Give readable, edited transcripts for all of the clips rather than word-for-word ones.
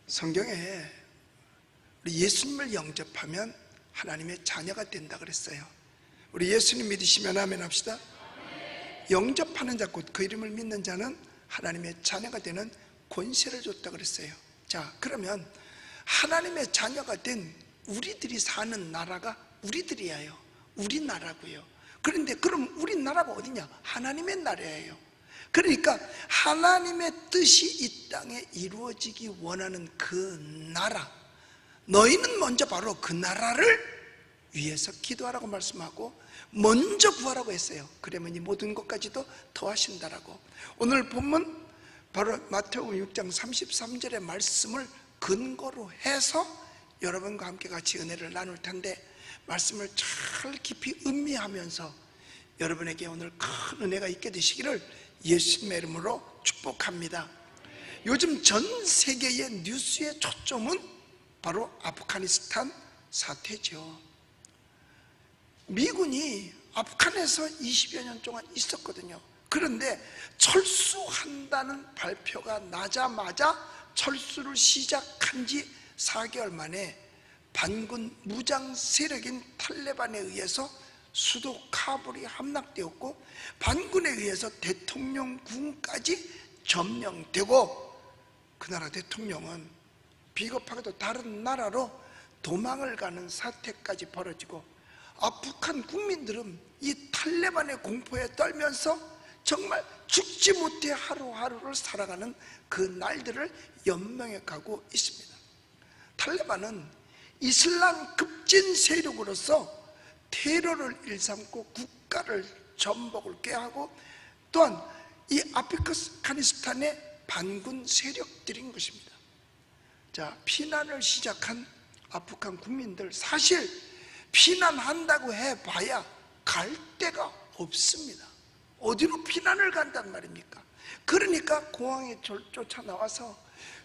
성경에 우리 예수님을 영접하면 하나님의 자녀가 된다 그랬어요. 우리 예수님 믿으시면 아멘 합시다. 영접하는 자, 곧 그 이름을 믿는 자는 하나님의 자녀가 되는 권세를 줬다 그랬어요. 자, 그러면 하나님의 자녀가 된 우리들이 사는 나라가 우리들이에요. 우리나라고요. 그런데 그럼 우리나라가 어디냐? 하나님의 나라예요. 그러니까 하나님의 뜻이 이 땅에 이루어지기 원하는 그 나라, 너희는 먼저 바로 그 나라를 위해서 기도하라고 말씀하고 먼저 구하라고 했어요. 그러면 이 모든 것까지도 더하신다라고. 오늘 본문 바로 마태복음 6장 33절의 말씀을 근거로 해서 여러분과 함께 같이 은혜를 나눌 텐데, 말씀을 잘 깊이 음미하면서 여러분에게 오늘 큰 은혜가 있게 되시기를 예수님의 이름으로 축복합니다. 요즘 전 세계의 뉴스의 초점은 바로 아프가니스탄 사태죠. 미군이 아프간에서 20여 년 동안 있었거든요. 그런데 철수한다는 발표가 나자마자 철수를 시작한 지 4개월 만에 반군 무장 세력인 탈레반에 의해서 수도 카불이 함락되었고, 반군에 의해서 대통령궁까지 점령되고, 그 나라 대통령은 비겁하게도 다른 나라로 도망을 가는 사태까지 벌어지고, 아프간 국민들은 이 탈레반의 공포에 떨면서 정말 죽지 못해 하루하루를 살아가는 그 날들을 연명해 가고 있습니다. 탈레반은 이슬람 급진 세력으로서 테러를 일삼고 국가를 전복을 꾀하고, 또한 이 아프가니스탄의 반군 세력들인 것입니다. 자, 피난을 시작한 아프간 국민들, 사실 피난한다고 해봐야 갈 데가 없습니다. 어디로 피난을 간단 말입니까? 그러니까 공항에 쫓아 나와서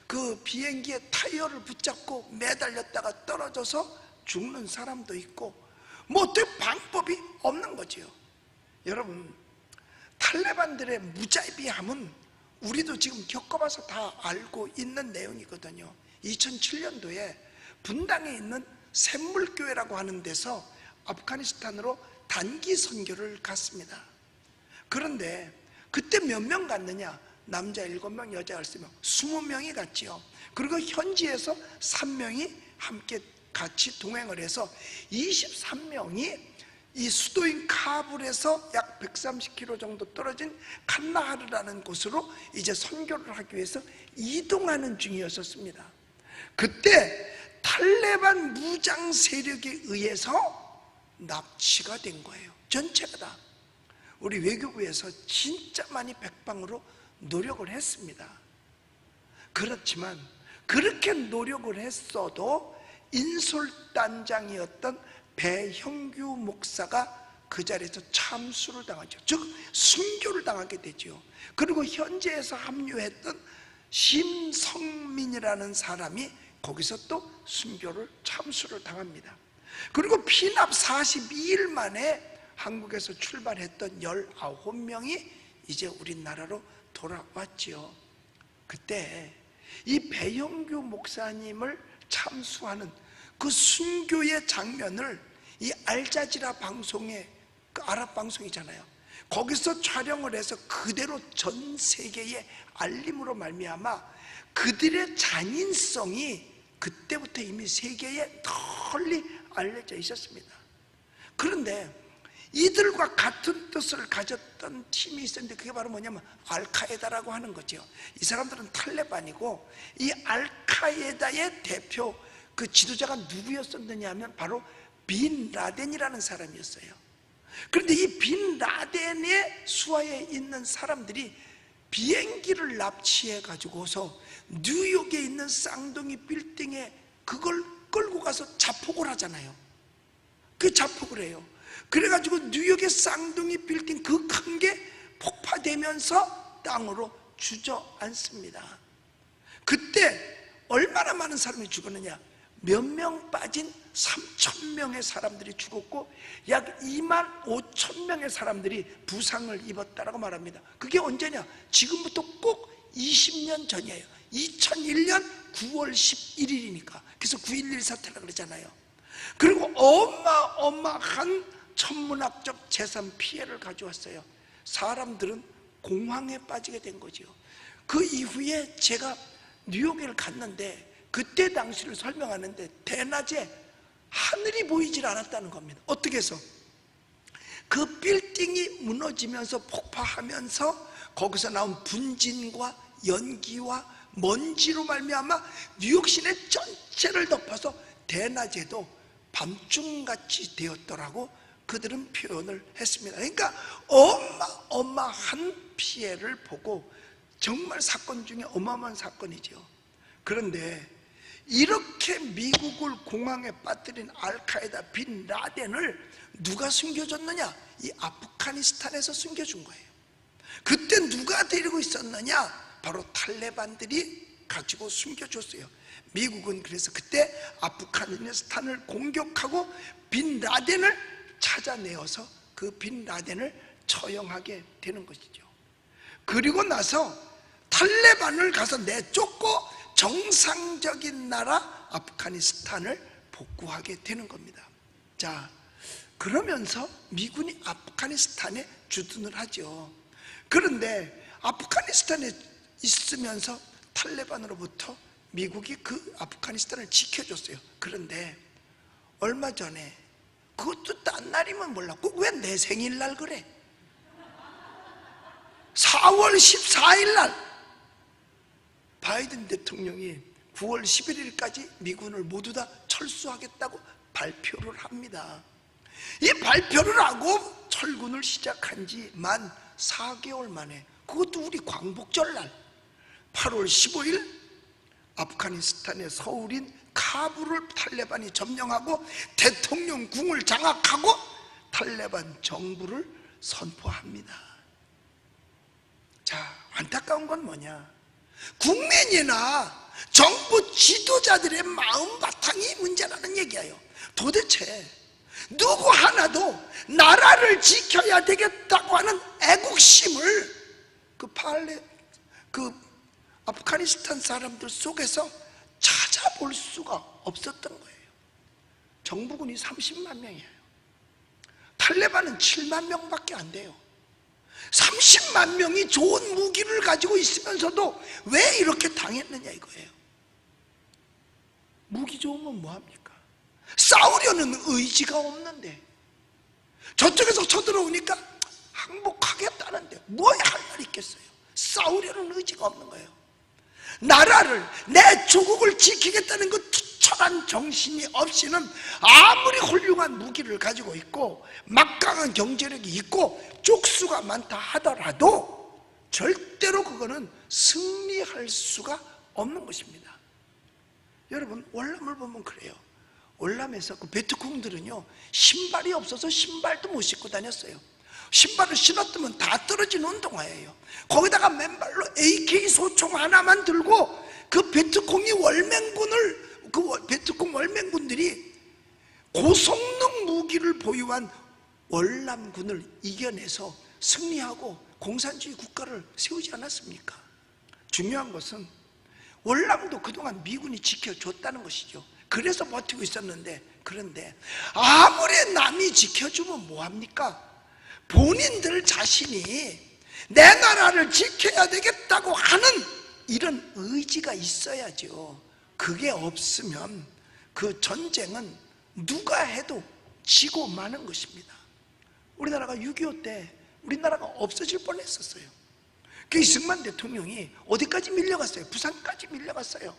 그 비행기의 타이어를 붙잡고 매달렸다가 떨어져서 죽는 사람도 있고, 뭐 어떤 방법이 없는 거지요. 여러분, 탈레반들의 무자비함은 우리도 지금 겪어봐서 다 알고 있는 내용이거든요. 2007년도에 분당에 있는 샘물교회라고 하는 데서 아프가니스탄으로 단기 선교를 갔습니다. 그런데 그때 몇 명 갔느냐? 남자 7명, 여자 13명, 20명이 갔지요. 그리고 현지에서 3명이 함께 같이 동행을 해서 23명이 이 수도인 카불에서 약 130km 정도 떨어진 칸나하르라는 곳으로 이제 선교를 하기 위해서 이동하는 중이었습니다. 그때 탈레반 무장 세력에 의해서 납치가 된 거예요. 전체가 다. 우리 외교부에서 진짜 많이 백방으로 노력을 했습니다. 그렇지만 그렇게 노력을 했어도 인솔단장이었던 배형규 목사가 그 자리에서 참수를 당하죠. 즉 순교를 당하게 되죠. 그리고 현지에서 합류했던 심성민이라는 사람이 거기서 또 순교를 참수를 당합니다. 그리고 피납 42일 만에 한국에서 출발했던 19명이 이제 우리나라로 돌아왔지요. 그때 이 배영규 목사님을 참수하는 그 순교의 장면을 이 알자지라 방송에, 그 아랍 방송이잖아요, 거기서 촬영을 해서 그대로 전 세계에 알림으로 말미암아 그들의 잔인성이 그때부터 이미 세계에 널리 알려져 있었습니다. 그런데 이들과 같은 뜻을 가졌던 팀이 있었는데 그게 바로 뭐냐면 알카에다라고 하는 거죠. 이 사람들은 탈레반이고, 이 알카에다의 대표 그 지도자가 누구였었느냐 하면 바로 빈 라덴이라는 사람이었어요. 그런데 이 빈 라덴의 수하에 있는 사람들이 비행기를 납치해 가지고서 뉴욕에 있는 쌍둥이 빌딩에 그걸 끌고 가서 자폭을 하잖아요. 그 자폭을 해요. 그래가지고 뉴욕의 쌍둥이 빌딩 그 큰 게 폭파되면서 땅으로 주저앉습니다. 그때 얼마나 많은 사람이 죽었느냐? 몇 명 빠진 3,000명의 사람들이 죽었고 약 25,000명의 사람들이 부상을 입었다라고 말합니다. 그게 언제냐? 지금부터 꼭 20년 전이에요. 2001년 9월 11일이니까 그래서 9.11 사태라고 그러잖아요. 그리고 어마어마한 천문학적 재산 피해를 가져왔어요. 사람들은 공황에 빠지게 된 거죠. 그 이후에 제가 뉴욕에 갔는데 그때 당시를 설명하는데 대낮에 하늘이 보이질 않았다는 겁니다. 어떻게 해서? 그 빌딩이 무너지면서 폭파하면서 거기서 나온 분진과 연기와 먼지로 말미암아 뉴욕 시내 전체를 덮어서 대낮에도 밤중같이 되었더라고 그들은 표현을 했습니다. 그러니까 어마어마한 피해를 보고 정말 사건 중에 어마어마한 사건이죠. 그런데 이렇게 미국을 공황에 빠뜨린 알카에다 빈 라덴을 누가 숨겨줬느냐? 이 아프가니스탄에서 숨겨준 거예요. 그때 누가 데리고 있었느냐? 바로 탈레반들이 가지고 숨겨줬어요. 미국은 그래서 그때 아프가니스탄을 공격하고 빈 라덴을 찾아내어서 그 빈 라덴을 처형하게 되는 것이죠. 그리고 나서 탈레반을 가서 내쫓고 정상적인 나라 아프가니스탄을 복구하게 되는 겁니다. 자, 그러면서 미군이 아프가니스탄에 주둔을 하죠. 그런데 아프가니스탄에 있으면서 탈레반으로부터 미국이 그 아프가니스탄을 지켜줬어요. 그런데 얼마 전에 그것도 딴 날이면 몰랐고 왜 내 생일날 그래? 4월 14일 날 바이든 대통령이 9월 11일까지 미군을 모두 다 철수하겠다고 발표를 합니다. 이 발표를 하고 철군을 시작한 지 만 4개월 만에 그것도 우리 광복절날 8월 15일 아프가니스탄의 서울인 카불을 탈레반이 점령하고 대통령 궁을 장악하고 탈레반 정부를 선포합니다. 자, 안타까운 건 뭐냐? 국민이나 정부 지도자들의 마음 바탕이 문제라는 얘기예요. 도대체 누구 하나도 나라를 지켜야 되겠다고 하는 애국심을 그 아프가니스탄 사람들 속에서 찾아볼 수가 없었던 거예요. 정부군이 30만 명이에요. 탈레반은 7만 명밖에 안 돼요. 30만 명이 좋은 무기를 가지고 있으면서도 왜 이렇게 당했느냐 이거예요. 무기 좋으면 뭐합니까? 싸우려는 의지가 없는데 저쪽에서 쳐들어오니까 항복하겠다는데 뭐야 할 말이 있겠어요. 싸우려는 의지가 없는 거예요. 나라를 내 조국을 지키겠다는 그 투철한 정신이 없이는 아무리 훌륭한 무기를 가지고 있고 막강한 경제력이 있고 쪽수가 많다 하더라도 절대로 그거는 승리할 수가 없는 것입니다. 여러분 월남을 보면 그래요. 월남에서 그 베트콩들은요 신발이 없어서 신발도 못 신고 다녔어요. 신발을 신었으면 다 떨어진 운동화예요. 거기다가 맨발로 AK 소총 하나만 들고 그 베트콩이 그 베트콩 월맹군들이 고성능 무기를 보유한 월남군을 이겨내서 승리하고 공산주의 국가를 세우지 않았습니까? 중요한 것은 월남도 그동안 미군이 지켜줬다는 것이죠. 그래서 버티고 있었는데, 그런데 아무리 남이 지켜주면 뭐합니까? 본인들 자신이 내 나라를 지켜야 되겠다고 하는 이런 의지가 있어야죠. 그게 없으면 그 전쟁은 누가 해도 지고 마는 것입니다. 우리나라가 6.25 때 우리나라가 없어질 뻔했었어요. 그 이승만 대통령이 어디까지 밀려갔어요? 부산까지 밀려갔어요.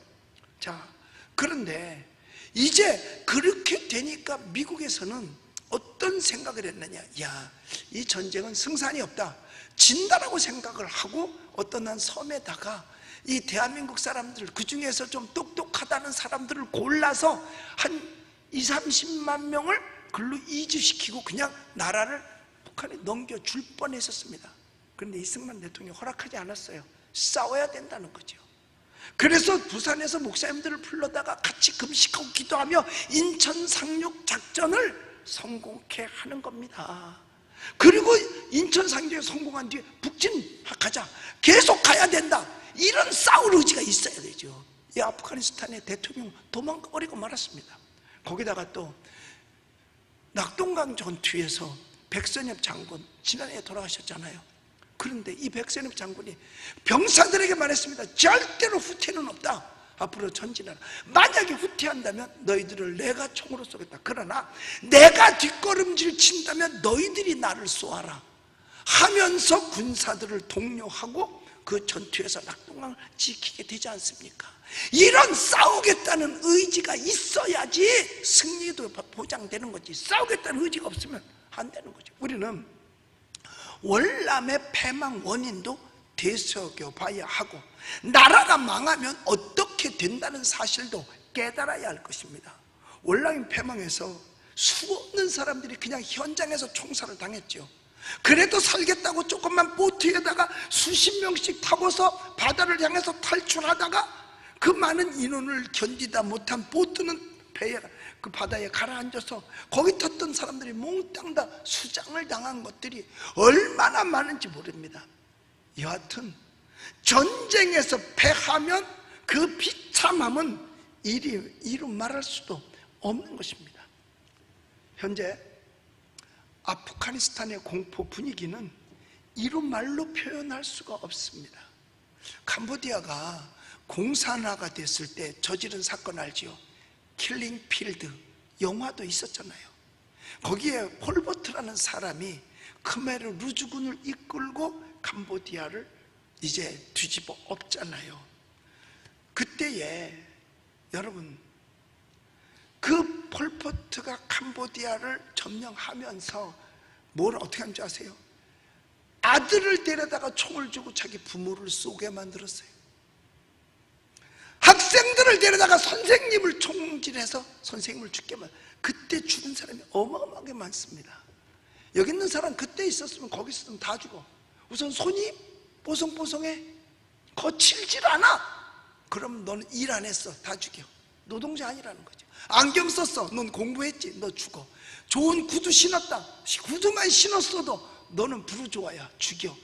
자, 그런데 이제 그렇게 되니까 미국에서는 어떤 생각을 했느냐? 야, 이 전쟁은 승산이 없다, 진다라고 생각을 하고 어떤 한 섬에다가 이 대한민국 사람들, 그 중에서 좀 똑똑하다는 사람들을 골라서 한 20-30만 명을 글로 이주시키고 그냥 나라를 북한에 넘겨줄 뻔했었습니다. 그런데 이승만 대통령이 허락하지 않았어요. 싸워야 된다는 거죠. 그래서 부산에서 목사님들을 불러다가 같이 금식하고 기도하며 인천 상륙 작전을 성공케 하는 겁니다. 그리고 인천 상륙에 성공한 뒤에 북진 가자, 계속 가야 된다, 이런 싸울 의지가 있어야 되죠. 이 아프가니스탄의 대통령 도망가버리고 말았습니다. 거기다가 또 낙동강 전투에서 백선엽 장군 지난해 돌아가셨잖아요. 그런데 이 백선엽 장군이 병사들에게 말했습니다. 절대로 후퇴는 없다. 앞으로 전진하라. 만약에 후퇴한다면 너희들을 내가 총으로 쏘겠다. 그러나 내가 뒷걸음질 친다면 너희들이 나를 쏘아라 하면서 군사들을 독려하고 그 전투에서 낙동강을 지키게 되지 않습니까? 이런 싸우겠다는 의지가 있어야지 승리도 보장되는 거지. 싸우겠다는 의지가 없으면 안 되는 거죠. 우리는 월남의 패망 원인도 되새겨봐야 하고, 나라가 망하면 어떻게 된다는 사실도 깨달아야 할 것입니다. 월남의 패망에서 수없는 사람들이 그냥 현장에서 총살을 당했죠. 그래도 살겠다고 조금만 보트에다가 수십 명씩 타고서 바다를 향해서 탈출하다가 그 많은 인원을 견디다 못한 보트는 배에 그 바다에 가라앉아서 거기 탔던 사람들이 몽땅 다 수장을 당한 것들이 얼마나 많은지 모릅니다. 여하튼 전쟁에서 패하면 그 비참함은 이루 말할 수도 없는 것입니다. 현재 아프가니스탄의 공포 분위기는 이루 말로 표현할 수가 없습니다. 캄보디아가 공산화가 됐을 때 저지른 사건 알지요? 킬링 필드 영화도 있었잖아요. 거기에 폴포트라는 사람이 크메르 루즈군을 이끌고 캄보디아를 이제 뒤집어 엎잖아요. 그때에 여러분, 그 폴포트가 캄보디아를 점령하면서 뭘 어떻게 하는지 아세요? 아들을 데려다가 총을 주고 자기 부모를 쏘게 만들었어요. 학생들을 데려다가 선생님을 총질해서 선생님을 죽게 만들었어요. 그때 죽은 사람이 어마어마하게 많습니다. 여기 있는 사람 그때 있었으면 거기 있었으면 다 죽어. 우선 손이 뽀송뽀송해, 거칠질 않아. 그럼 너는 일 안 했어, 다 죽여. 노동자 아니라는 거죠. 안경 썼어, 넌 공부했지, 너 죽어. 좋은 구두 신었다, 구두만 신었어도 너는 부르주아야, 죽여.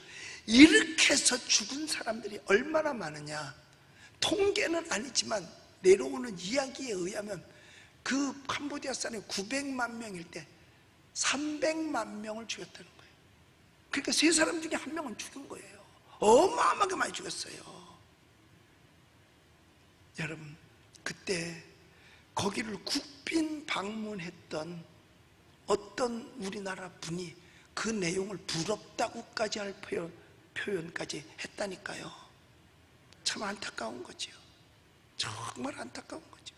이렇게 해서 죽은 사람들이 얼마나 많으냐, 통계는 아니지만 내려오는 이야기에 의하면 그 캄보디아 사람이 900만 명일 때 300만 명을 죽였다는 거예요. 그러니까 세 사람 중에 한 명은 죽은 거예요. 어마어마하게 많이 죽였어요. 여러분, 그때 거기를 국빈 방문했던 어떤 우리나라 분이 그 내용을 부럽다고까지 할 표현까지 했다니까요. 참 안타까운 거죠. 정말 안타까운 거죠.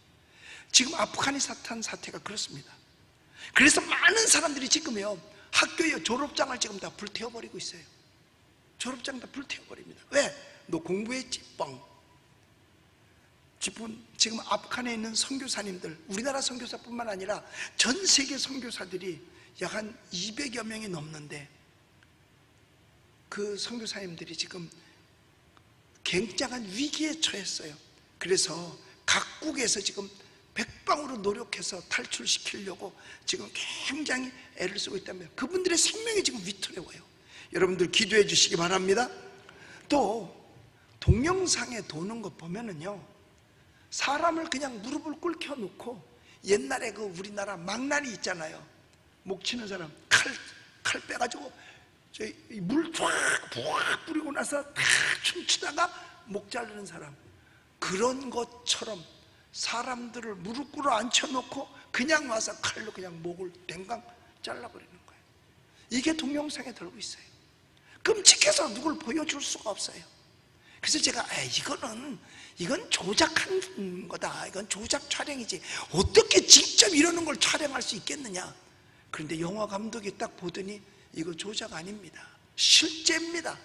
지금 아프가니스탄 사태가 그렇습니다. 그래서 많은 사람들이 지금요, 학교에 졸업장을 지금 다 불태워버리고 있어요. 졸업장 다 불태워버립니다. 왜? 너 공부했지? 뻥. 지금 아프간에 있는 선교사님들, 우리나라 선교사뿐만 아니라 전 세계 선교사들이 약 한 200여 명이 넘는데, 그 선교사님들이 지금 굉장한 위기에 처했어요. 그래서 각국에서 지금 백방으로 노력해서 탈출시키려고 지금 굉장히 애를 쓰고 있다면 그분들의 생명이 지금 위태로워요. 여러분들 기도해 주시기 바랍니다. 또 동영상에 도는 거 보면은요, 사람을 그냥 무릎을 꿇겨 놓고 옛날에 그 우리나라 망나니 있잖아요. 목 치는 사람 칼 빼가지고 물 쫙 뿌리고 나서 다 춤추다가 목 자르는 사람, 그런 것처럼 사람들을 무릎 꿇어 앉혀놓고 그냥 와서 칼로 그냥 목을 댕강 잘라버리는 거예요. 이게 동영상에 들고 있어요. 끔찍해서 누굴 보여줄 수가 없어요. 그래서 제가 이건 조작한 거다, 이건 조작 촬영이지, 어떻게 직접 이러는 걸 촬영할 수 있겠느냐. 그런데 영화 감독이 딱 보더니 이거 조작 아닙니다, 실제입니다.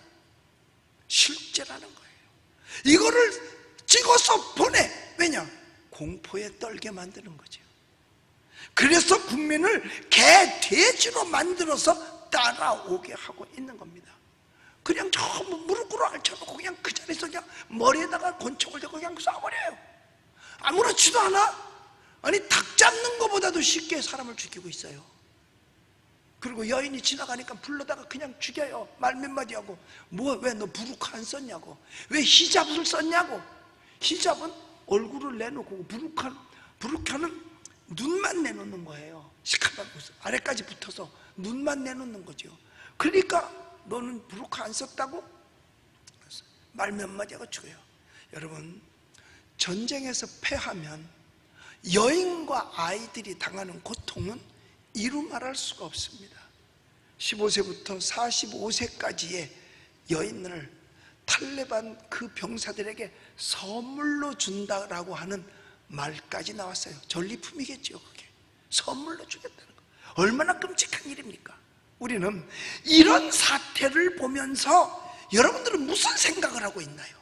실제라는 거예요. 이거를 찍어서 보내. 왜냐? 공포에 떨게 만드는 거죠. 그래서 국민을 개, 돼지로 만들어서 따라오게 하고 있는 겁니다. 그냥 전부 무릎 꿇어 앉혀놓고 그냥 그 자리에서 그냥 머리에다가 권총을 대고 그냥 쏴버려요. 아무렇지도 않아. 아니, 닭 잡는 것보다도 쉽게 사람을 죽이고 있어요. 그리고 여인이 지나가니까 불러다가 그냥 죽여요. 말 몇 마디 하고, 왜 너 부르카 안 썼냐고, 왜 히잡을 썼냐고. 히잡은 얼굴을 내놓고 부르카는 눈만 내놓는 거예요. 시커먼 모습 아래까지 붙어서 눈만 내놓는 거죠. 그러니까 너는 부르카 안 썼다고? 말 몇 마디 하고 죽어요. 여러분, 전쟁에서 패하면 여인과 아이들이 당하는 고통은 이루 말할 수가 없습니다. 15세부터 45세까지의 여인을 탈레반 그 병사들에게 선물로 준다라고 하는 말까지 나왔어요. 전리품이겠죠. 그게 선물로 주겠다는 거. 얼마나 끔찍한 일입니까? 우리는 이런 사태를 보면서 여러분들은 무슨 생각을 하고 있나요?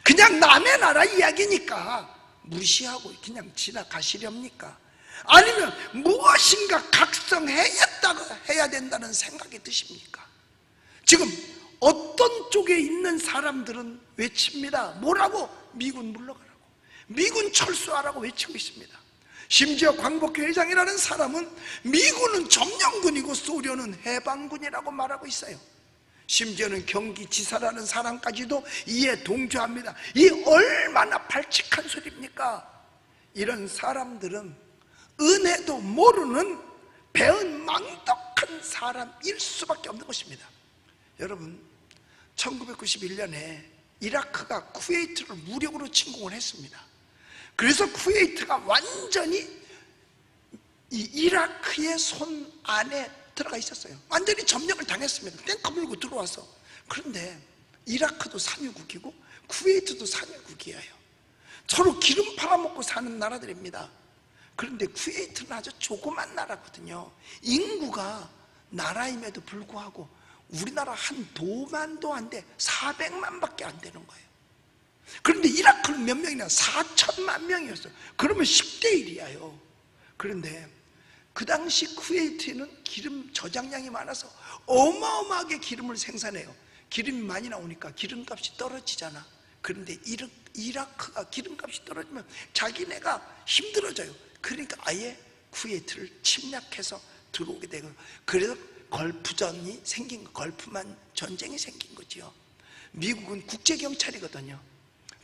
그냥 남의 나라 이야기니까 무시하고 그냥 지나가시렵니까? 아니면 무엇인가 각성해야 된다는 생각이 드십니까? 지금 어떤 쪽에 있는 사람들은 외칩니다. 뭐라고? 미군 물러가라고, 미군 철수하라고 외치고 있습니다. 심지어 광복회 회장이라는 사람은 미군은 점령군이고 소련은 해방군이라고 말하고 있어요. 심지어는 경기지사라는 사람까지도 이에 동조합니다. 이 얼마나 발칙한 소리입니까? 이런 사람들은 은혜도 모르는 배은 망덕한 사람일 수밖에 없는 것입니다. 여러분, 1991년에 이라크가 쿠웨이트를 무력으로 침공을 했습니다. 그래서 쿠웨이트가 완전히 이 이라크의 손 안에 들어가 있었어요. 완전히 점령을 당했습니다. 탱크 물고 들어와서. 그런데 이라크도 산유국이고 쿠웨이트도 산유국이에요. 서로 기름 팔아먹고 사는 나라들입니다. 그런데 쿠웨이트는 아주 조그만 나라거든요. 인구가 나라임에도 불구하고 우리나라 한 도만도 안 돼, 400만 밖에 안 되는 거예요. 그런데 이라크는 몇 명이나 4천만 명이었어요. 그러면 10대 1이에요. 그런데 그 당시 쿠웨이트에는 기름 저장량이 많아서 어마어마하게 기름을 생산해요. 기름이 많이 나오니까 기름값이 떨어지잖아. 그런데 이라크가 기름값이 떨어지면 자기네가 힘들어져요. 그러니까 아예 쿠웨이트를 침략해서 들어오게 되고, 그래서 걸프전이 생긴 거, 걸프만 전쟁이 생긴 거지요. 미국은 국제경찰이거든요.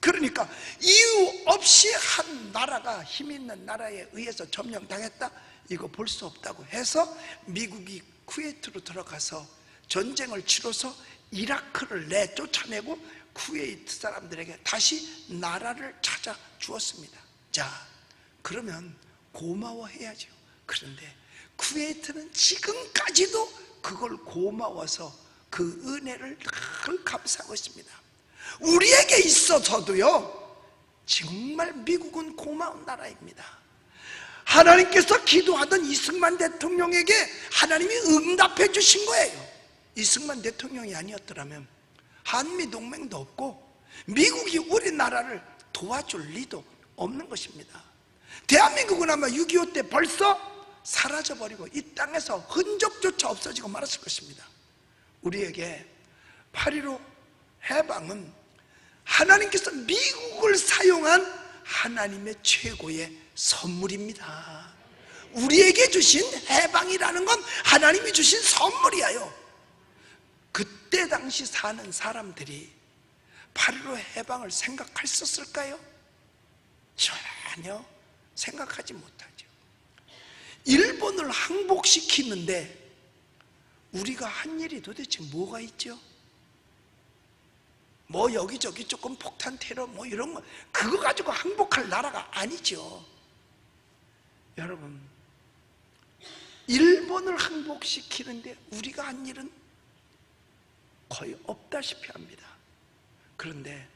그러니까 이유 없이 한 나라가, 힘 있는 나라에 의해서 점령당했다, 이거 볼 수 없다고 해서 미국이 쿠웨이트로 들어가서 전쟁을 치러서 이라크를 내쫓아내고 쿠웨이트 사람들에게 다시 나라를 찾아 주었습니다. 자, 그러면 고마워해야죠. 그런데 쿠웨이트는 지금까지도 그걸 고마워서 그 은혜를 늘 감사하고 있습니다. 우리에게 있어서도요, 정말 미국은 고마운 나라입니다. 하나님께서 기도하던 이승만 대통령에게 하나님이 응답해 주신 거예요. 이승만 대통령이 아니었더라면 한미동맹도 없고 미국이 우리나라를 도와줄 리도 없는 것입니다. 대한민국은 아마 6.25 때 벌써 사라져버리고 이 땅에서 흔적조차 없어지고 말았을 것입니다. 우리에게 8.15 해방은 하나님께서 미국을 사용한 하나님의 최고의 선물입니다. 우리에게 주신 해방이라는 건 하나님이 주신 선물이에요. 그때 당시 사는 사람들이 8.15 해방을 생각했었을까요? 전혀 생각하지 못하죠. 일본을 항복시키는데 우리가 한 일이 도대체 뭐가 있죠? 뭐 여기저기 조금 폭탄 테러 뭐 이런 거, 그거 가지고 항복할 나라가 아니죠. 여러분, 일본을 항복시키는데 우리가 한 일은 거의 없다시피 합니다. 그런데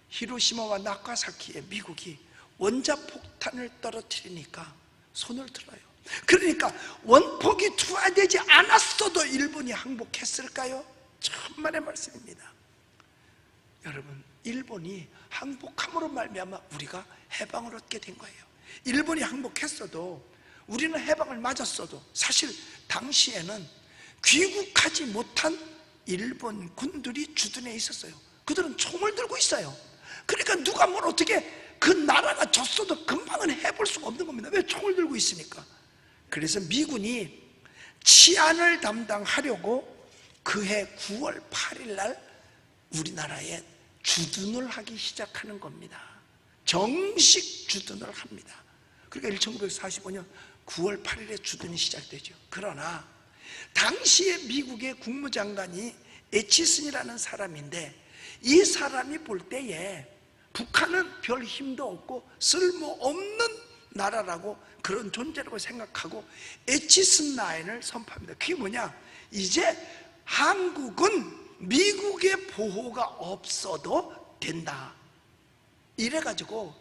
히로시마와 나가사키에 미국이 원자폭탄을 떨어뜨리니까 손을 들어요. 그러니까 원폭이 투하되지 않았어도 일본이 항복했을까요? 천만의 말씀입니다. 여러분, 일본이 항복함으로 말미암아 우리가 해방을 얻게 된 거예요. 일본이 항복했어도, 우리는 해방을 맞았어도 사실 당시에는 귀국하지 못한 일본 군들이 주둔해 있었어요. 그들은 총을 들고 있어요. 그러니까 누가 뭘 어떻게, 그 나라가 졌어도 금방은 해볼 수가 없는 겁니다. 왜? 총을 들고 있으니까. 그래서 미군이 치안을 담당하려고 그해 9월 8일 날 우리나라에 주둔을 하기 시작하는 겁니다. 정식 주둔을 합니다. 그러니까 1945년 9월 8일에 주둔이 시작되죠. 그러나 당시에 미국의 국무장관이 애치슨이라는 사람인데, 이 사람이 볼 때에 북한은 별 힘도 없고 쓸모없는 나라라고, 그런 존재라고 생각하고 애치슨 라인을 선포합니다. 그게 뭐냐? 이제 한국은 미국의 보호가 없어도 된다. 이래가지고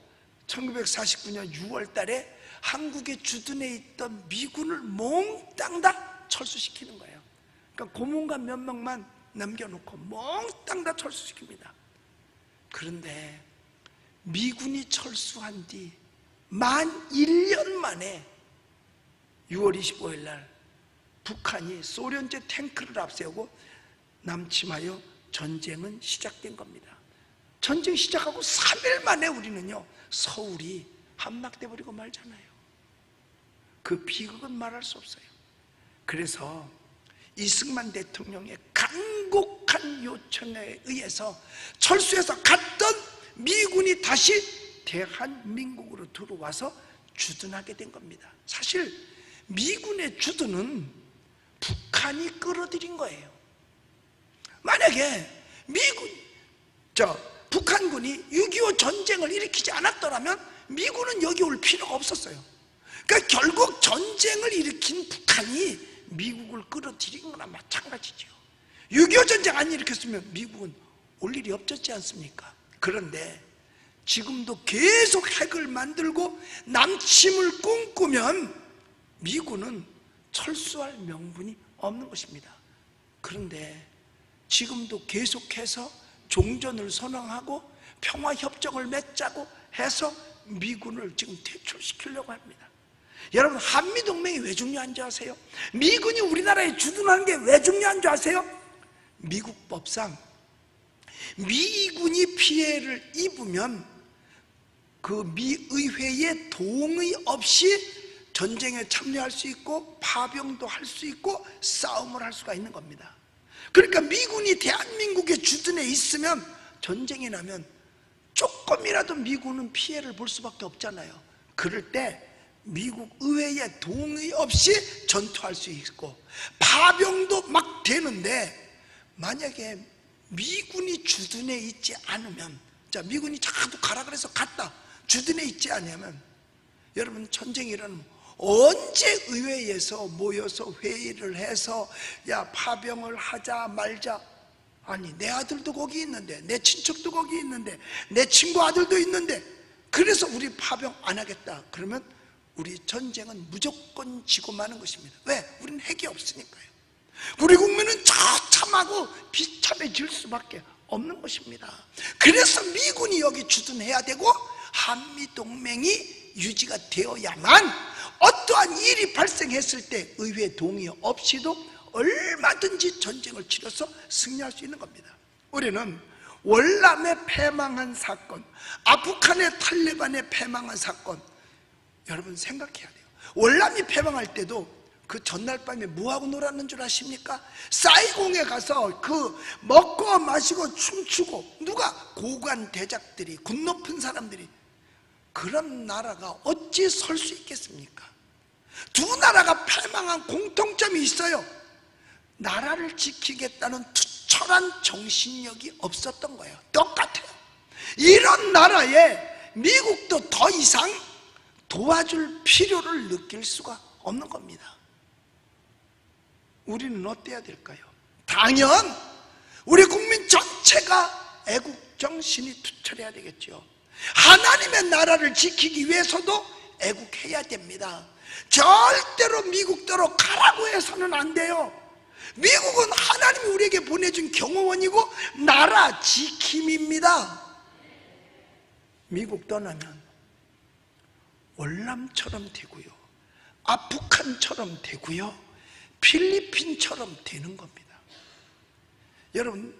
1949년 6월 달에 한국에 주둔해 있던 미군을 몽땅 다 철수시키는 거예요. 그러니까 고문관 몇 명만 남겨놓고 몽땅 다 철수시킵니다. 그런데 미군이 철수한 뒤 만 1년 만에 6월 25일 날 북한이 소련제 탱크를 앞세우고 남침하여 전쟁은 시작된 겁니다. 전쟁 시작하고 3일 만에 우리는요, 서울이 함락돼 버리고 말잖아요. 그 비극은 말할 수 없어요. 그래서 이승만 대통령의 간곡한 요청에 의해서 철수해서 갔던 미군이 다시 대한민국으로 들어와서 주둔하게 된 겁니다. 사실 미군의 주둔은 북한이 끌어들인 거예요. 만약에 북한군이 6.25 전쟁을 일으키지 않았더라면 미군은 여기 올 필요가 없었어요. 그러니까 결국 전쟁을 일으킨 북한이 미국을 끌어들인 거나 마찬가지죠. 6.25 전쟁 안 일으켰으면 미국은 올 일이 없었지 않습니까? 그런데 지금도 계속 핵을 만들고 남침을 꿈꾸면 미군은 철수할 명분이 없는 것입니다. 그런데 지금도 계속해서 종전을 선언하고 평화협정을 맺자고 해서 미군을 지금 퇴출시키려고 합니다. 여러분, 한미동맹이 왜 중요한 줄 아세요? 미군이 우리나라에 주둔하는 게 왜 중요한 줄 아세요? 미국 법상 미군이 피해를 입으면 그 미의회의 동의 없이 전쟁에 참여할 수 있고 파병도 할 수 있고 싸움을 할 수가 있는 겁니다. 그러니까 미군이 대한민국에 주둔해 있으면 전쟁이 나면 조금이라도 미군은 피해를 볼 수밖에 없잖아요. 그럴 때 미국 의회의 동의 없이 전투할 수 있고 파병도 막 되는데, 만약에 미군이 주둔해 있지 않으면, 자, 미군이 자꾸 가라 그래서 갔다 주둔해 있지 않으면, 여러분, 전쟁이 일어나면 언제 의회에서 모여서 회의를 해서 야, 파병을 하자 말자. 아니, 내 아들도 거기 있는데, 내 친척도 거기 있는데, 내 친구 아들도 있는데, 그래서 우리 파병 안 하겠다. 그러면 우리 전쟁은 무조건 지고 마는 것입니다. 왜? 우리는 핵이 없으니까요. 우리 국민은 처참하고 비참해질 수밖에 없는 것입니다. 그래서 미군이 여기 주둔해야 되고 한미동맹이 유지가 되어야만 어떠한 일이 발생했을 때 의회 동의 없이도 얼마든지 전쟁을 치러서 승리할 수 있는 겁니다. 우리는 월남에 패망한 사건, 아프간의 탈레반에 패망한 사건, 여러분 생각해야 돼요. 월남이 패망할 때도 그 전날 밤에 뭐하고 놀았는 줄 아십니까? 사이공에 가서 그 먹고 마시고 춤추고, 누가? 고관 대작들이, 군 높은 사람들이. 그런 나라가 어찌 설 수 있겠습니까? 두 나라가 패망한 공통점이 있어요. 나라를 지키겠다는 투철한 정신력이 없었던 거예요. 똑같아요. 이런 나라에 미국도 더 이상 도와줄 필요를 느낄 수가 없는 겁니다. 우리는 어때야 될까요? 당연 우리 국민 전체가 애국정신이 투철해야 되겠죠. 하나님의 나라를 지키기 위해서도 애국해야 됩니다. 절대로 미국대로 가라고 해서는 안 돼요. 미국은 하나님이 우리에게 보내준 경호원이고 나라 지킴입니다. 미국 떠나면 월남처럼 되고요, 아프간처럼 되고요, 필리핀처럼 되는 겁니다. 여러분,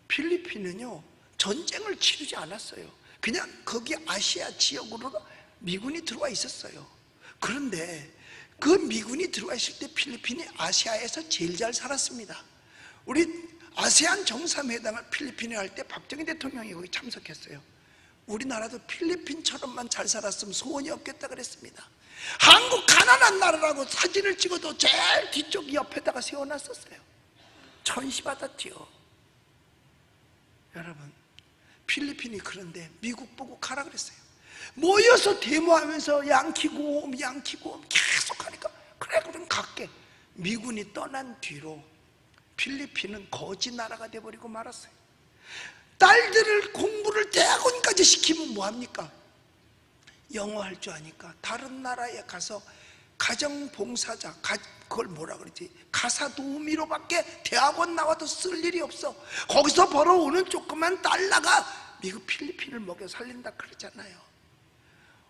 필리핀은요 전쟁을 치르지 않았어요. 그냥 거기 아시아 지역으로 미군이 들어와 있었어요. 그런데 그 미군이 들어와 있을 때 필리핀이 아시아에서 제일 잘 살았습니다. 우리 아세안 정상회담을 필리핀에 할 때 박정희 대통령이 거기 참석했어요. 우리나라도 필리핀처럼만 잘 살았으면 소원이 없겠다 그랬습니다. 한국 가난한 나라라고 사진을 찍어도 제일 뒤쪽 옆에다가 세워놨었어요. 천시받았지요. 여러분, 필리핀이 그런데 미국 보고 가라 그랬어요. 모여서 데모하면서 양키고 계속 하니까 그래 그럼 갈게. 미군이 떠난 뒤로 필리핀은 거지 나라가 돼버리고 말았어요. 딸들을 공부를 대학원까지 시키면 뭐합니까? 영어 할 줄 아니까 다른 나라에 가서 가정봉사자, 그걸 뭐라 그러지? 가사도우미로밖에 대학원 나와도 쓸 일이 없어. 거기서 벌어오는 조그만 달러가 미국 필리핀을 먹여 살린다 그러잖아요.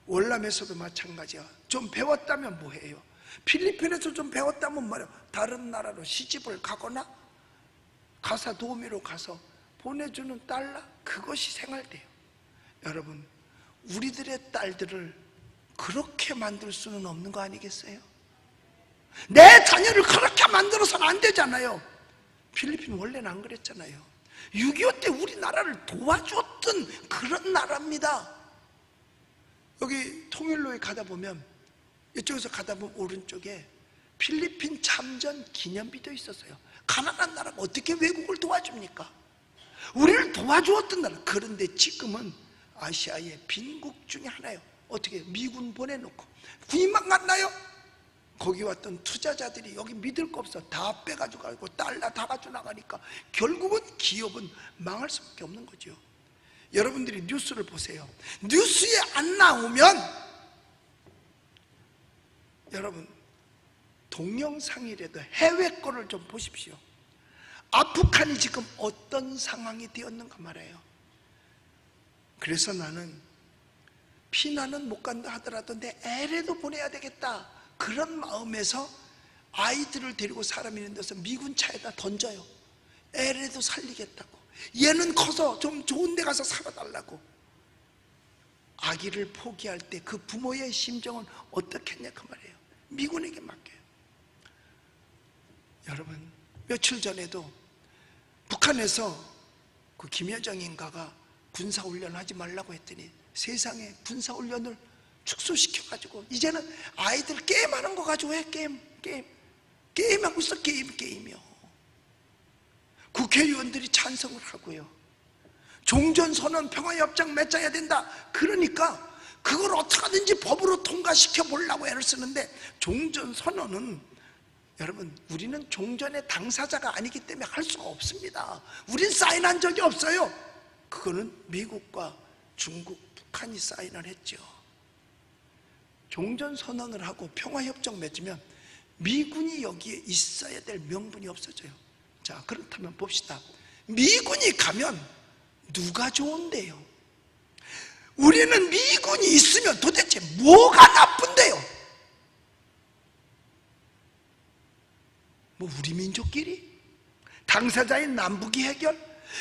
월남에서도 마찬가지야. 좀 배웠다면 뭐해요? 필리핀에서 좀 배웠다면 뭐예요? 다른 나라로 시집을 가거나 가사도우미로 가서 보내주는 달러, 그것이 생활돼요. 여러분, 우리들의 딸들을 그렇게 만들 수는 없는 거 아니겠어요? 내 자녀를 그렇게 만들어서는 안 되잖아요. 필리핀 원래는 안 그랬잖아요. 6.25 때 우리나라를 도와줬던 그런 나라입니다. 여기 통일로에 가다 보면, 이쪽에서 가다 보면 오른쪽에 필리핀 참전 기념비도 있었어요. 가난한 나라가 어떻게 외국을 도와줍니까? 우리를 도와주었던 나라. 그런데 지금은 아시아의 빈국 중에 하나예요. 어떻게 미군 보내놓고 군인만 갔나요? 거기 왔던 투자자들이 여기 믿을 거 없어 다 빼가지고 가고 달러 다 가지고 나가니까 결국은 기업은 망할 수밖에 없는 거죠. 여러분들이 뉴스를 보세요. 뉴스에 안 나오면 여러분 동영상이라도 해외 거를 좀 보십시오. 아프간이 지금 어떤 상황이 되었는가 말이에요. 그래서 나는 피난은 못 간다 하더라도 내 애라도 보내야 되겠다, 그런 마음에서 아이들을 데리고 사람 있는 데서 미군 차에다 던져요. 애라도 살리겠다고. 얘는 커서 좀 좋은 데 가서 살아달라고. 아기를 포기할 때 그 부모의 심정은 어떻겠냐 그 말이에요. 미군에게 맡겨요. 여러분, 며칠 전에도 북한에서 그 김여정인가가 군사훈련 하지 말라고 했더니 세상에 군사훈련을 축소시켜가지고 이제는 아이들 게임하는 거 가지고 해. 게임하고 있어. 게임이요. 국회의원들이 찬성을 하고요. 종전선언 평화협정 맺어야 된다. 그러니까 그걸 어떻게든지 법으로 통과시켜 보려고 애를 쓰는데, 종전선언은 여러분 우리는 종전의 당사자가 아니기 때문에 할 수가 없습니다. 우린 사인한 적이 없어요. 그거는 미국과 중국, 북한이 사인을 했죠. 종전선언을 하고 평화협정 맺으면 미군이 여기에 있어야 될 명분이 없어져요. 자, 그렇다면 봅시다. 미군이 가면 누가 좋은데요? 우리는 미군이 있으면 도대체 뭐가 나쁜데요? 뭐 우리 민족끼리? 당사자인 남북이 해결?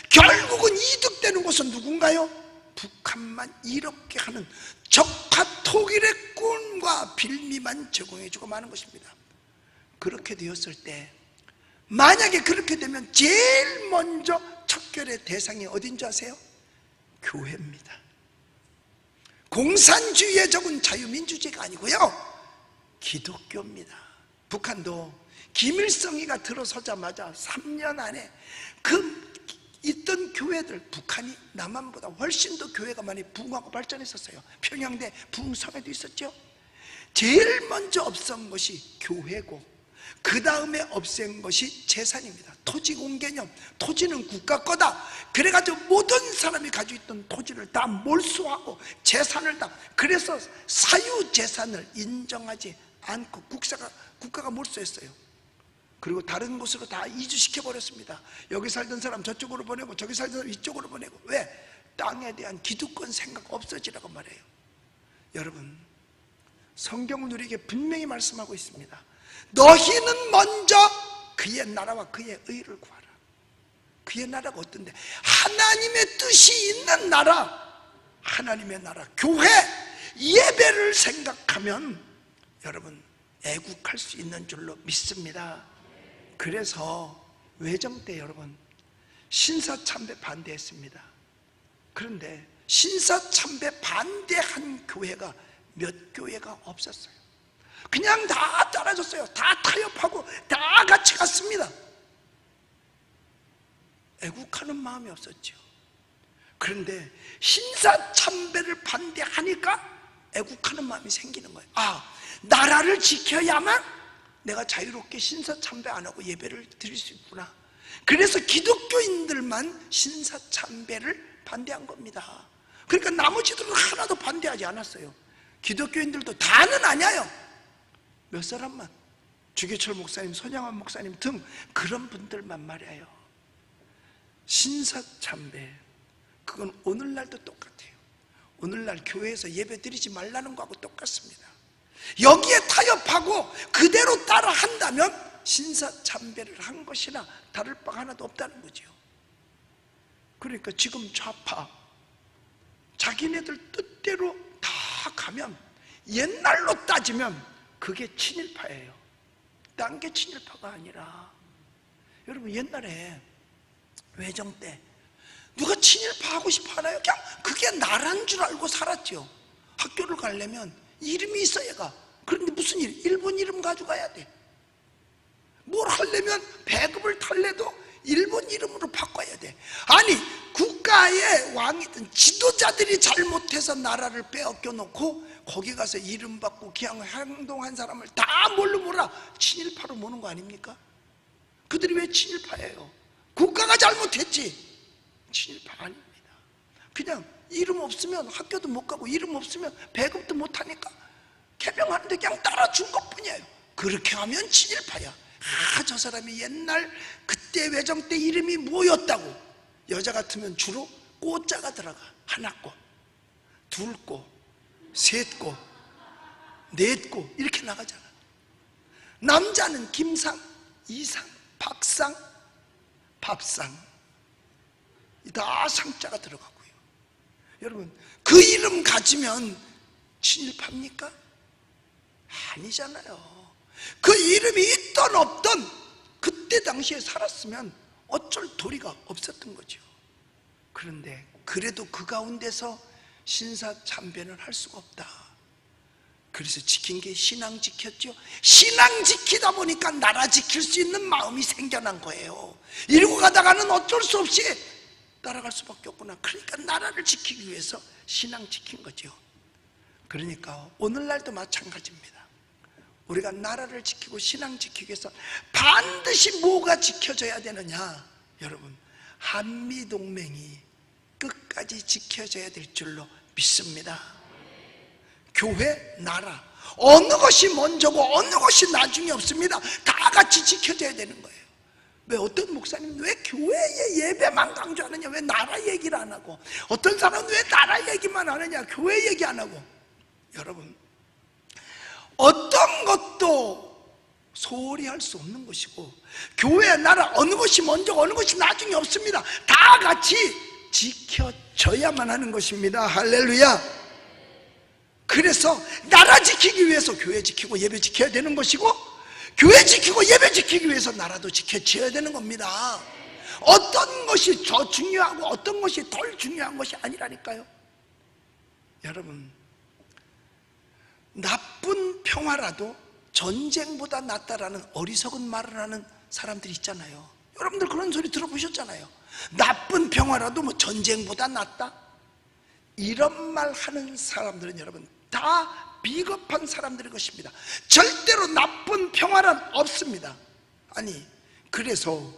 결국은 이득되는 곳은 누군가요? 북한만 이렇게 하는 적화 통일의 꿈과 빌미만 제공해주고 마는 것입니다. 그렇게 되었을 때, 만약에 그렇게 되면 제일 먼저 척결의 대상이 어딘 줄 아세요? 교회입니다. 공산주의에 적은 자유민주주의가 아니고요, 기독교입니다. 북한도 김일성이가 들어서자마자 3년 안에 그 있던 교회들, 북한이 남한보다 훨씬 더 교회가 많이 부흥하고 발전했었어요. 평양대 부흥성에도 있었죠. 제일 먼저 없앤 것이 교회고, 그 다음에 없앤 것이 재산입니다. 토지공개념, 토지는 국가 거다. 그래가지고 모든 사람이 가지고 있던 토지를 다 몰수하고 재산을 다, 그래서 사유재산을 인정하지 않고 국가가 몰수했어요. 그리고 다른 곳으로 다 이주시켜버렸습니다. 여기 살던 사람 저쪽으로 보내고 저기 살던 사람 이쪽으로 보내고. 왜? 땅에 대한 기득권 생각 없어지라고 말해요. 여러분, 성경은 우리에게 분명히 말씀하고 있습니다. 너희는 먼저 그의 나라와 그의 의를 구하라. 그의 나라가 어떤데? 하나님의 뜻이 있는 나라, 하나님의 나라, 교회, 예배를 생각하면 여러분 애국할 수 있는 줄로 믿습니다. 그래서 외정 때 여러분 신사참배 반대했습니다. 그런데 신사참배 반대한 교회가 몇 교회가 없었어요. 그냥 다 따라줬어요. 다 타협하고 다 같이 갔습니다. 애국하는 마음이 없었죠. 그런데 신사참배를 반대하니까 애국하는 마음이 생기는 거예요. 아, 나라를 지켜야만 내가 자유롭게 신사참배 안 하고 예배를 드릴 수 있구나. 그래서 기독교인들만 신사참배를 반대한 겁니다. 그러니까 나머지들은 하나도 반대하지 않았어요. 기독교인들도 다는 아니에요. 몇 사람만, 주기철 목사님, 손양환 목사님 등 그런 분들만 말이에요. 신사참배, 그건 오늘날도 똑같아요. 오늘날 교회에서 예배 드리지 말라는 거하고 똑같습니다. 여기에 타협하고 그대로 따라 한다면 신사참배를 한 것이나 다를 바 하나도 없다는 거죠. 그러니까 지금 좌파 자기네들 뜻대로 다 가면 옛날로 따지면 그게 친일파예요. 딴 게 친일파가 아니라, 여러분 옛날에 외정 때 누가 친일파 하고 싶어 하나요? 그냥 그게 나란 줄 알고 살았죠. 학교를 가려면 이름이 있어야 가. 그런데 무슨 일? 일본 이름 가져가야 돼. 뭘 하려면 배급을 탈래도 일본 이름으로 바꿔야 돼. 아니, 국가의 왕이든 지도자들이 잘못해서 나라를 빼앗겨 놓고 거기 가서 이름 받고 그냥 행동한 사람을 다 뭘로 몰아? 친일파로 모는 거 아닙니까? 그들이 왜 친일파예요? 국가가 잘못했지. 친일파 아닙니다. 그냥 이름 없으면 학교도 못 가고 이름 없으면 배급도 못 하니까 개명하는데 그냥 따라준 것뿐이에요. 그렇게 하면 친일파야. 아, 저 사람이 옛날 그때 외정 때 이름이 뭐였다고. 여자 같으면 주로 꼬자가 들어가. 하나꼬, 둘꼬, 셋꼬, 넷꼬 이렇게 나가잖아. 남자는 김상, 이상, 박상, 밥상 다 상자가 들어가고요. 여러분, 그 이름 가지면 친일파입니까? 아니잖아요. 그 이름이 있던 없던 그때 당시에 살았으면 어쩔 도리가 없었던 거죠. 그런데 그래도 그 가운데서 신사참배는 할 수가 없다. 그래서 지킨 게 신앙 지켰죠. 신앙 지키다 보니까 나라 지킬 수 있는 마음이 생겨난 거예요. 이러고 가다가는 어쩔 수 없이 따라갈 수밖에 없구나. 그러니까 나라를 지키기 위해서 신앙 지킨 거죠. 그러니까 오늘날도 마찬가지입니다. 우리가 나라를 지키고 신앙 지키기 위해서 반드시 뭐가 지켜져야 되느냐? 여러분, 한미동맹이 끝까지 지켜져야 될 줄로 믿습니다. 교회, 나라, 어느 것이 먼저고 어느 것이 나중에 없습니다. 다 같이 지켜져야 되는 거예요. 왜 어떤 목사님은 왜 교회의 예배만 강조하느냐? 왜 나라 얘기를 안 하고? 어떤 사람은 왜 나라 얘기만 하느냐? 교회 얘기 안 하고? 여러분, 어떤 것도 소홀히 할 수 없는 것이고, 교회, 나라, 어느 것이 먼저 어느 것이 나중에 없습니다. 다 같이 지켜져야만 하는 것입니다. 할렐루야. 그래서 나라 지키기 위해서 교회 지키고 예배 지켜야 되는 것이고, 교회 지키고 예배 지키기 위해서 나라도 지켜져야 되는 겁니다. 어떤 것이 더 중요하고 어떤 것이 덜 중요한 것이 아니라니까요. 여러분, 나쁜 평화라도 전쟁보다 낫다라는 어리석은 말을 하는 사람들이 있잖아요. 여러분들 그런 소리 들어보셨잖아요. 나쁜 평화라도 뭐 전쟁보다 낫다? 이런 말 하는 사람들은 여러분 다 비겁한 사람들의 것입니다. 절대로 나쁜 평화란 없습니다. 아니, 그래서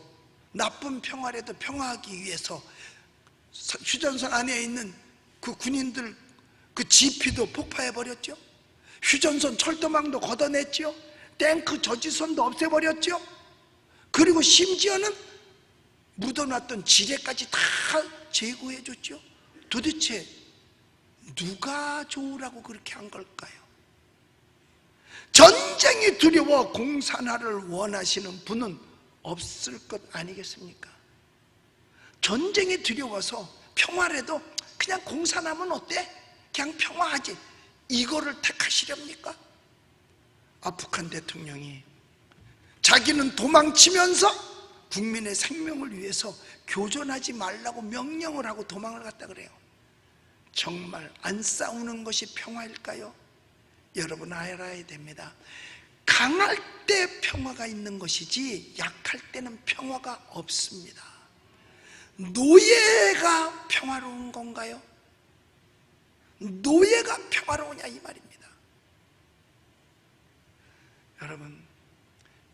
나쁜 평화라도 평화하기 위해서 휴전선 안에 있는 그 군인들 그 지피도 폭파해버렸죠. 휴전선 철도망도 걷어냈죠. 탱크 저지선도 없애버렸죠. 그리고 심지어는 묻어놨던 지뢰까지 다 제거해줬죠. 도대체 누가 좋으라고 그렇게 한 걸까요? 전쟁이 두려워 공산화를 원하시는 분은 없을 것 아니겠습니까? 전쟁이 두려워서 평화라도 그냥 공산하면 어때? 그냥 평화하지, 이거를 택하시렵니까? 북한 대통령이 자기는 도망치면서 국민의 생명을 위해서 교전하지 말라고 명령을 하고 도망을 갔다 그래요. 정말 안 싸우는 것이 평화일까요? 여러분 알아야 됩니다. 강할 때 평화가 있는 것이지 약할 때는 평화가 없습니다. 노예가 평화로운 건가요? 노예가 평화로우냐 이 말입니다. 여러분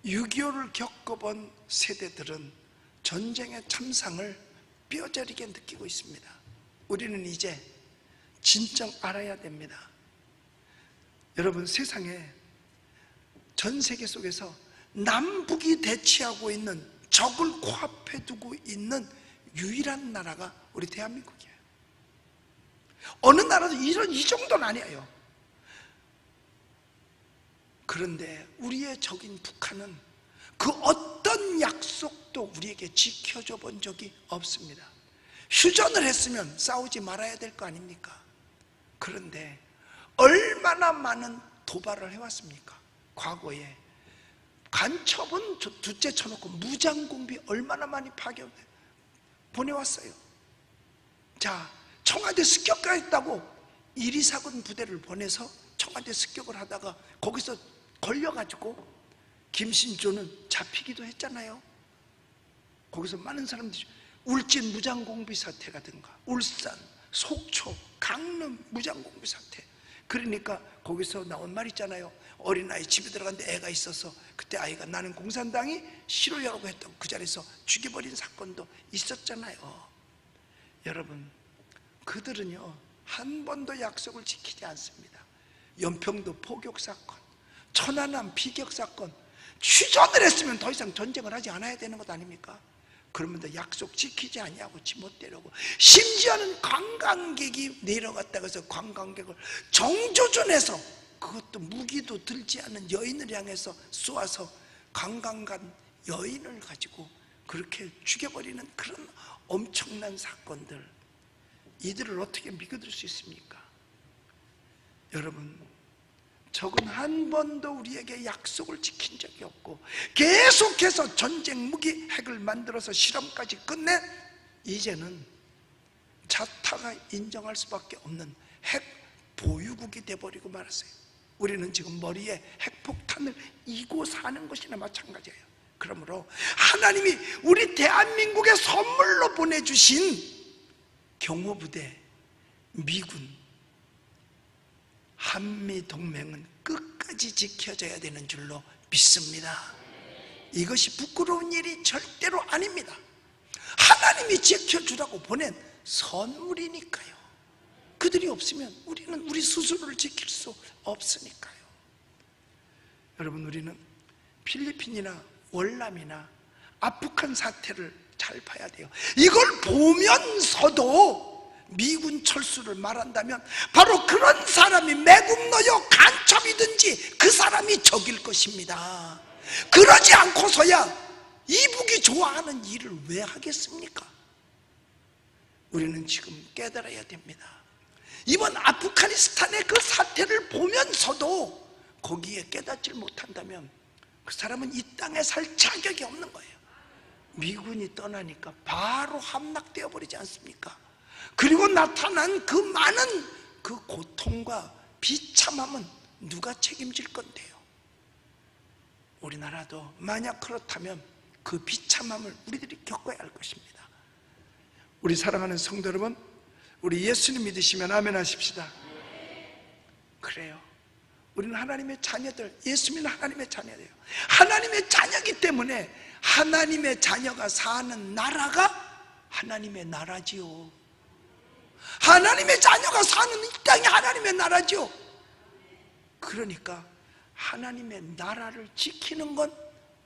6.25를 겪어본 세대들은 전쟁의 참상을 뼈저리게 느끼고 있습니다. 우리는 이제 진정 알아야 됩니다. 여러분 세상에 전 세계 속에서 남북이 대치하고 있는 적을 코앞에 두고 있는 유일한 나라가 우리 대한민국이에요. 어느 나라도 이 정도는 아니에요. 그런데 우리의 적인 북한은 그 어떤 약속도 우리에게 지켜줘 본 적이 없습니다. 휴전을 했으면 싸우지 말아야 될 거 아닙니까? 그런데 얼마나 많은 도발을 해왔습니까? 과거에 간첩은 둘째 쳐놓고 무장공비 얼마나 많이 보내왔어요. 자, 청와대 습격했다고 1.2사군 부대를 보내서 청와대 습격을 하다가 거기서 걸려가지고 김신조는 잡히기도 했잖아요. 거기서 많은 사람들이 울진 무장공비 사태라든가 울산, 속초, 강릉 무장공비 사태. 그러니까 거기서 나온 말 있잖아요. 어린아이 집에 들어갔는데 애가 있어서 그때 아이가 나는 공산당이 싫어요라고 했다고 그 자리에서 죽여버린 사건도 있었잖아요. 여러분 그들은요 한 번도 약속을 지키지 않습니다. 연평도 포격 사건, 천안함 비격 사건, 휴전을 했으면 더 이상 전쟁을 하지 않아야 되는 것 아닙니까? 그러면 약속 지키지 않냐고 지못대려고, 심지어는 관광객이 내려갔다고 해서 관광객을 정조준해서 그것도 무기도 들지 않은 여인을 향해서 쏘아서 관광 간 여인을 가지고 그렇게 죽여버리는 그런 엄청난 사건들, 이들을 어떻게 믿을 수 있습니까? 여러분 적은 한 번도 우리에게 약속을 지킨 적이 없고 계속해서 전쟁 무기 핵을 만들어서 실험까지 끝내 이제는 자타가 인정할 수밖에 없는 핵 보유국이 돼버리고 말았어요. 우리는 지금 머리에 핵폭탄을 이고 사는 것이나 마찬가지예요. 그러므로 하나님이 우리 대한민국에 선물로 보내주신 경호부대, 미군, 한미동맹은 끝까지 지켜져야 되는 줄로 믿습니다. 이것이 부끄러운 일이 절대로 아닙니다. 하나님이 지켜주라고 보낸 선물이니까요. 그들이 없으면 우리는 우리 스스로를 지킬 수 없으니까요. 여러분 우리는 필리핀이나 월남이나 아프간 사태를 잘 봐야 돼요. 이걸 보면서도 미군 철수를 말한다면 바로 그런 사람이 매국노요 간첩이든지 그 사람이 적일 것입니다. 그러지 않고서야 이북이 좋아하는 일을 왜 하겠습니까? 우리는 지금 깨달아야 됩니다. 이번 아프가니스탄의 그 사태를 보면서도 거기에 깨닫지 못한다면 그 사람은 이 땅에 살 자격이 없는 거예요. 미군이 떠나니까 바로 함락되어 버리지 않습니까? 그리고 나타난 그 많은 그 고통과 비참함은 누가 책임질 건데요? 우리나라도 만약 그렇다면 그 비참함을 우리들이 겪어야 할 것입니다. 우리 사랑하는 성도 여러분, 우리 예수님 믿으시면 아멘 하십시다. 그래요. 우리는 하나님의 자녀들, 예수 믿는 하나님의 자녀예요. 하나님의 자녀이기 때문에 하나님의 자녀가 사는 나라가 하나님의 나라지요. 하나님의 자녀가 사는 이 땅이 하나님의 나라죠. 그러니까 하나님의 나라를 지키는 건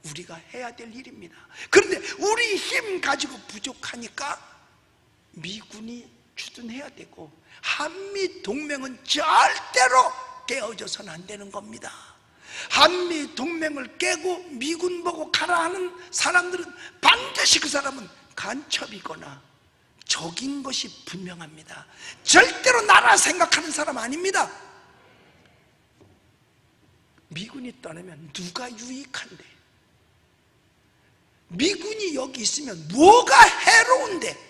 우리가 해야 될 일입니다. 그런데 우리 힘 가지고 부족하니까 미군이 주둔해야 되고 한미동맹은 절대로 깨어져서는 안 되는 겁니다. 한미동맹을 깨고 미군 보고 가라 하는 사람들은 반드시 그 사람은 간첩이거나 적인 것이 분명합니다. 절대로 나라 생각하는 사람 아닙니다. 미군이 떠나면 누가 유익한데? 미군이 여기 있으면 뭐가 해로운데?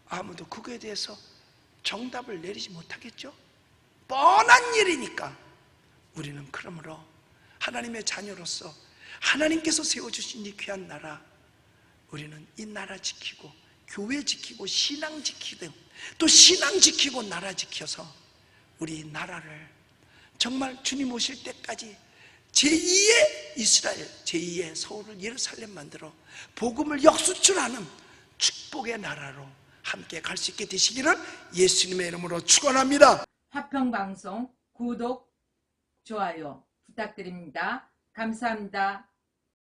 아무도 그거에 대해서 정답을 내리지 못하겠죠? 뻔한 일이니까. 우리는 그러므로 하나님의 자녀로서 하나님께서 세워주신 이 귀한 나라, 우리는 이 나라 지키고 교회 지키고 신앙 지키고 또 신앙 지키고 나라 지켜서 우리 나라를 정말 주님 오실 때까지 제2의 이스라엘, 제2의 서울을 예루살렘 만들어 복음을 역수출하는 축복의 나라로 함께 갈 수 있게 되시기를 예수님의 이름으로 축원합니다. 화평방송 구독, 좋아요 부탁드립니다. 감사합니다.